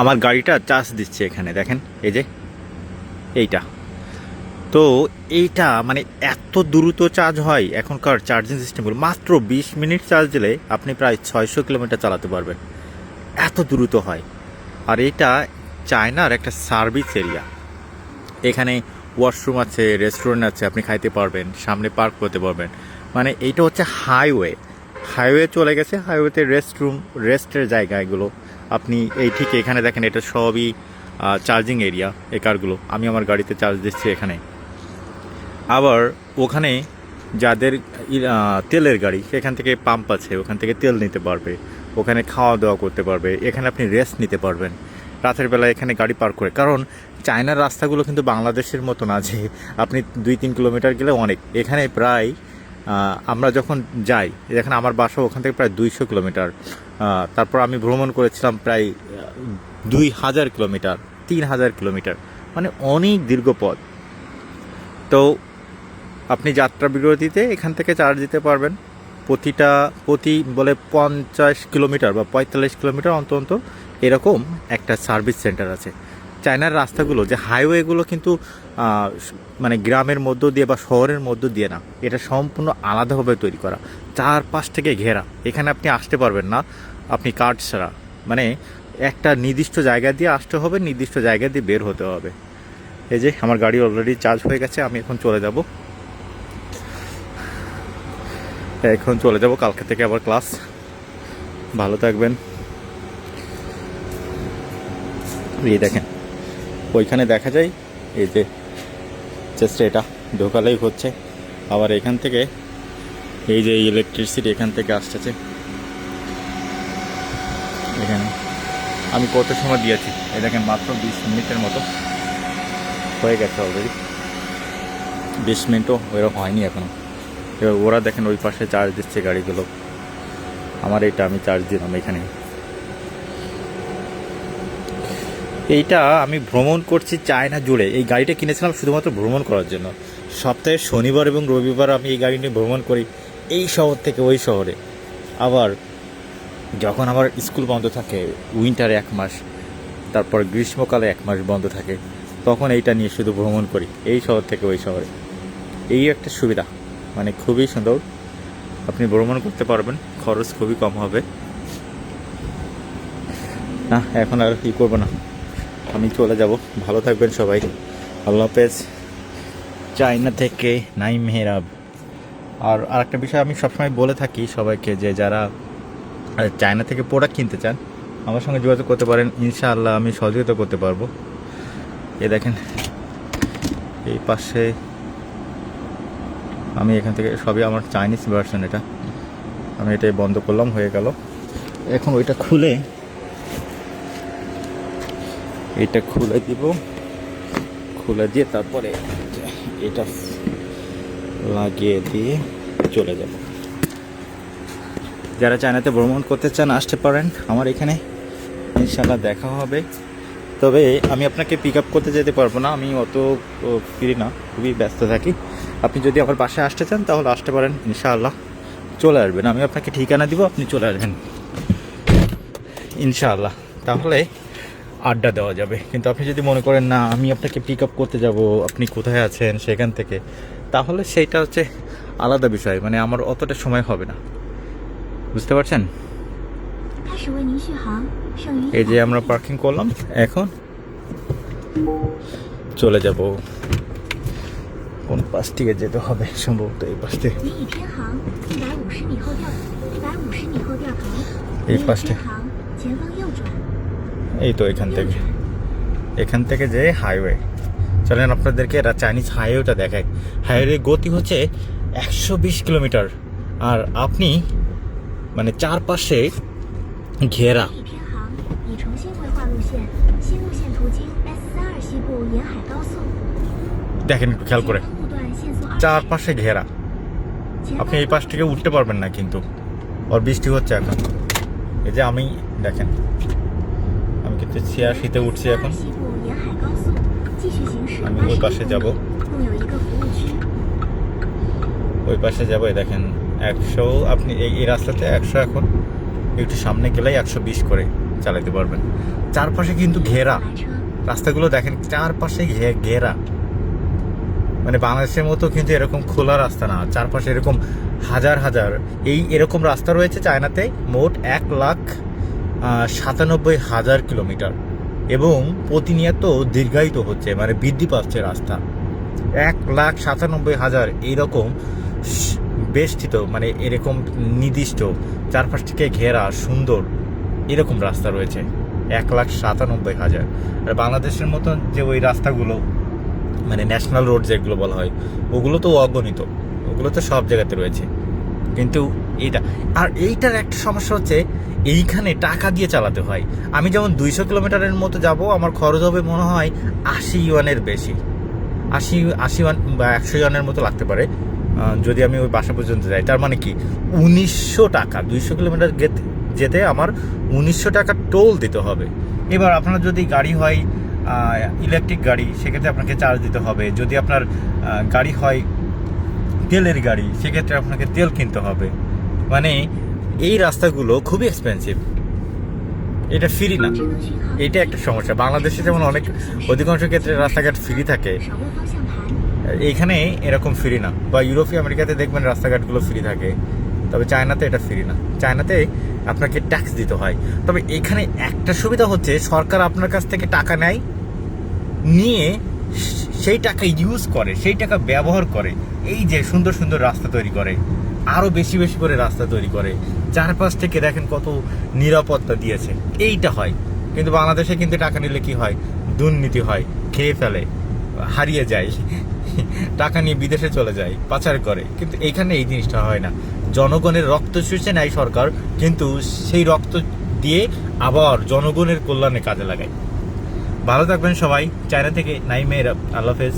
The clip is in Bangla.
আমার গাড়িটা চার্জ দিচ্ছে এখানে দেখেন, এই যে এইটা। তো এইটা মানে এত দ্রুত চার্জ হয় এখনকার চার্জিং সিস্টেমগুলো। মাত্র 20 মিনিট চার্জ দিলে আপনি প্রায় 600 কিলোমিটার চালাতে পারবেন, এত দ্রুত হয়। আর এটা চায়নার একটা সার্ভিস এরিয়া। এখানে ওয়াশরুম আছে, রেস্টুরেন্ট আছে, আপনি খাইতে পারবেন, সামনে পার্ক করতে পারবেন। মানে এইটা হচ্ছে হাইওয়ে চলে গেছে, হাইওয়েতে রেস্টের জায়গা এগুলো। আপনি এই ঠিক এখানে দেখেন, এটা সবই চার্জিং এরিয়া এই কারগুলো। আমি আমার গাড়িতে চার্জ দিচ্ছি এখানে। আবার ওখানে যাদের তেলের গাড়ি, সেখান থেকে পাম্প আছে, ওখান থেকে তেল নিতে পারবে, ওখানে খাওয়া দাওয়া করতে পারবে, এখানে আপনি রেস্ট নিতে পারবেন রাতের বেলা এখানে গাড়ি পার্ক করে। কারণ চায়নার রাস্তাগুলো কিন্তু বাংলাদেশের মতো না যে আপনি 2-3 কিলোমিটার গেলে অনেক। এখানে প্রায় আমরা যখন যাই, এখানে আমার বাসা ওখান থেকে প্রায় 200 কিলোমিটার। তারপর আমি ভ্রমণ করেছিলাম প্রায় 2000 কিলোমিটার, 3000 কিলোমিটার, মানে অনেক দীর্ঘ পথ। তো আপনি যাত্রা বিরতিতে এখান থেকে চার্জ দিতে পারবেন। প্রতি বলে 50 কিলোমিটার বা 45 কিলোমিটার অন্তত এরকম একটা সার্ভিস সেন্টার আছে। চায়নার রাস্তাগুলো যে হাইওয়েগুলো কিন্তু মানে গ্রামের মধ্য দিয়ে বা শহরের মধ্য দিয়ে না, এটা সম্পূর্ণ আলাদাভাবে তৈরি করা, চারপাশ থেকে ঘেরা। এখানে আপনি আসতে পারবেন না আপনি কার্ড ছাড়া। মানে একটা নির্দিষ্ট জায়গা দিয়ে আসতে হবে, নির্দিষ্ট জায়গা দিয়ে বের হতে হবে। এই যে আমার গাড়ি অলরেডি চার্জ হয়ে গেছে, আমি এখন চলে যাব। কালকে থেকে আবার ক্লাস। ভালো থাকবেন। এই দেখেন ওইখানে দেখা যায়, এই যে জাস্ট এটা ঢোকালেই হচ্ছে। আবার এখান থেকে এই যে ইলেকট্রিসিটি এখান থেকে আসতেছে। এখানে আমি কত সময় দিয়েছি, এই দেখেন মাত্র 20 মিনিটের মতো হয়ে গেছে অলরেডি। 20 মিনিটও ওইরকম হয়নি এখনো। এবার ওরা দেখেন ওই পাশে চার্জ দিচ্ছে গাড়িগুলো, আমার এটা আমি চার্জ দিলাম এখানে। এইটা আমি ভ্রমণ করছি চায়না জুড়ে। এই গাড়িটা কিনেছিলাম শুধুমাত্র ভ্রমণ করার জন্য। সপ্তাহে শনিবার এবং রবিবার আমি এই গাড়ি নিয়ে ভ্রমণ করি, এই শহর থেকে ওই শহরে। আবার যখন আমার স্কুল বন্ধ থাকে, উইন্টারে 1 মাস, তারপর গ্রীষ্মকালে 1 মাস বন্ধ থাকে, তখন এইটা নিয়ে শুধু ভ্রমণ করি এই শহর থেকে ওই শহরে। এই একটা সুবিধা, মানে খুবই সুন্দর। আপনি ভ্রমণ করতে পারবেন, খরচ খুবই কম হবে। না এখন আর কি করবো না, আমি চলে যাব। ভালো থাকবেন সবাই, আল্লাহ হাফেজ। চায়না থেকে নাইম মেহরাব। আর আরেকটা বিষয় আমি সবসময় বলে থাকি সবাইকে, যে যারা চায়না থেকে প্রোডাক্ট কিনতে চান আমার সঙ্গে যোগাযোগ করতে পারেন, ইনশাআল্লাহ আমি সহযোগিতা করতে পারবো। এ দেখেন এই পাশে, আমি এখান থেকে সবই আমার চাইনিজ ভার্সন। এটা আমি এটাই বন্ধ করলাম, হয়ে গেল। এখন ওইটা খুলে দিব, খুলে দিয়ে তারপরে এটা লাগিয়ে দিয়ে চলে যাব। যারা চায়নাতে ভ্রমণ করতে চান আসতে পারেন আমার এখানে, ইনশাআল্লাহ দেখা হবে। তবে আমি আপনাকে পিক আপ করতে যেতে পারবো না, আমি অত ফ্রি না, খুবই ব্যস্ত থাকি। আপনি যদি আমার বাসায় আসতে চান তাহলে আসতে পারেন, ইনশাআল্লাহ চলে আসবেন। আমি আপনাকে ঠিকানা দিব, আপনি চলে আসবেন ইনশাআল্লাহ। তাহলে আড্ডা দেওয়া যাবে। কিন্তু আপনি যদি মনে করেন না আমি আপনাকে পিক আপ করতে যাব, আপনি কোথায় আছেন সেখান থেকে, তাহলে সেইটা হচ্ছে আলাদা বিষয়। মানে আমার অতটা সময় হবে না, বুঝতে পারছেন? এই যে আমরা পার্কিং করলাম, এখন চলে যাব। কোন পাশ থেকে যেতে হবে, সম্ভবত এই পাশ থেকে। এই পাশে, এই তো এখান থেকে যে হাইওয়ে। চলেন আপনাদেরকে এটা চাইনিজ হাইওয়েটা দেখায়। হাইওয়ে গতি হচ্ছে 120 কিলোমিটার, আর আপনি মানে চারপাশে ঘেরা। দেখেন একটু খেয়াল করে, চারপাশে ঘেরা। আপনি এই পাশ থেকে উঠতে পারবেন না, কিন্তু আর বৃষ্টি হচ্ছে এখন। এই যে আমি দেখেন, আমি কিন্তু শীতে উঠছি এখন। আমি ওই পাশে যাব, এই দেখেন 100। আপনি এই রাস্তাতে 100, এখন একটু সামনে গেলেই 120 করে। চালাতে পারবেন। চারপাশে কিন্তু ঘেরা, রাস্তাগুলো দেখেন চারপাশে ঘেরা, মানে বাংলাদেশের মতো কিন্তু এরকম খোলা রাস্তা না, চারপাশে এরকম হাজার হাজার এরকম রাস্তা রয়েছে চায়নাতে, মোট 1,97,000 কিলোমিটার, এবং প্রতিনিয়ত দীর্ঘায়িত হচ্ছে, মানে বৃদ্ধি পাচ্ছে রাস্তা। 1,97,000 এইরকম বেষ্টিত, মানে এরকম নির্দিষ্ট চারপাশ থেকে ঘেরা সুন্দর এরকম রাস্তা রয়েছে 1,97,000। আর বাংলাদেশের মতো যে ওই রাস্তাগুলো, মানে ন্যাশনাল রোড যেগুলো বলা হয়, ওগুলো তো অগণিত, ওগুলো তো সব জায়গাতে রয়েছে। কিন্তু এইটার একটা সমস্যা হচ্ছে, এইখানে টাকা দিয়ে চালাতে হয়। আমি যেমন 200 কিলোমিটারের মতো যাব, আমার খরচ হবে মনে হয় 80 ইউয়ানের বেশি, 80 ইউয়ান বা 100 ইউয়ানের মতো লাগতে পারে যদি আমি ওই বাসা পর্যন্ত যাই। তার মানে কি 1900 টাকা, 200 কিলোমিটার যেতে আমার 1900 টাকা টোল দিতে হবে। এবার আপনার যদি গাড়ি হয় ইলেকট্রিক গাড়ি, সেক্ষেত্রে আপনাকে চার্জ দিতে হবে। যদি আপনার গাড়ি হয় তেলের গাড়ি, সেক্ষেত্রে আপনাকে তেল কিনতে হবে। মানে এই রাস্তাগুলো খুবই এক্সপেন্সিভ, এটা ফ্রি না, এটা একটা সমস্যা। বাংলাদেশে যেমন অধিকাংশ ক্ষেত্রে রাস্তাঘাট ফ্রি থাকে, এইখানে এরকম ফ্রি না। বা ইউরোপীয় আমেরিকাতে দেখবেন রাস্তাঘাটগুলো ফ্রি থাকে, তবে চায়নাতে এটা ফ্রি না, চায়নাতে আপনাকে ট্যাক্স দিতে হয়। তবে এখানে একটা সুবিধা হচ্ছে, সরকার আপনার কাছ থেকে টাকা নেয়, নিয়ে সেই টাকা ইউজ করে, সেই টাকা ব্যবহার করে এই যে সুন্দর সুন্দর রাস্তা তৈরি করে, আরও বেশি বেশি করে রাস্তা তৈরি করে, চারপাশ থেকে দেখেন কত নিরাপত্তা দিয়েছে, এইটা হয়। কিন্তু বাংলাদেশে কিন্তু টাকা নিলে কি হয়, দুর্নীতি হয়, খেয়ে ফেলে, হারিয়ে যায়, টাকা নিয়ে বিদেশে চলে যায়, পাচার করে। কিন্তু এইখানে এই জিনিসটা হয় না, জনগণের রক্ত শুষে নেয় সরকার, কিন্তু সেই রক্ত দিয়ে আবার জনগণের কল্যাণে কাজে লাগায়। ভালো থাকবেন সবাই। চায়না থেকে নাইমের, আল্লাহ হাফেজ।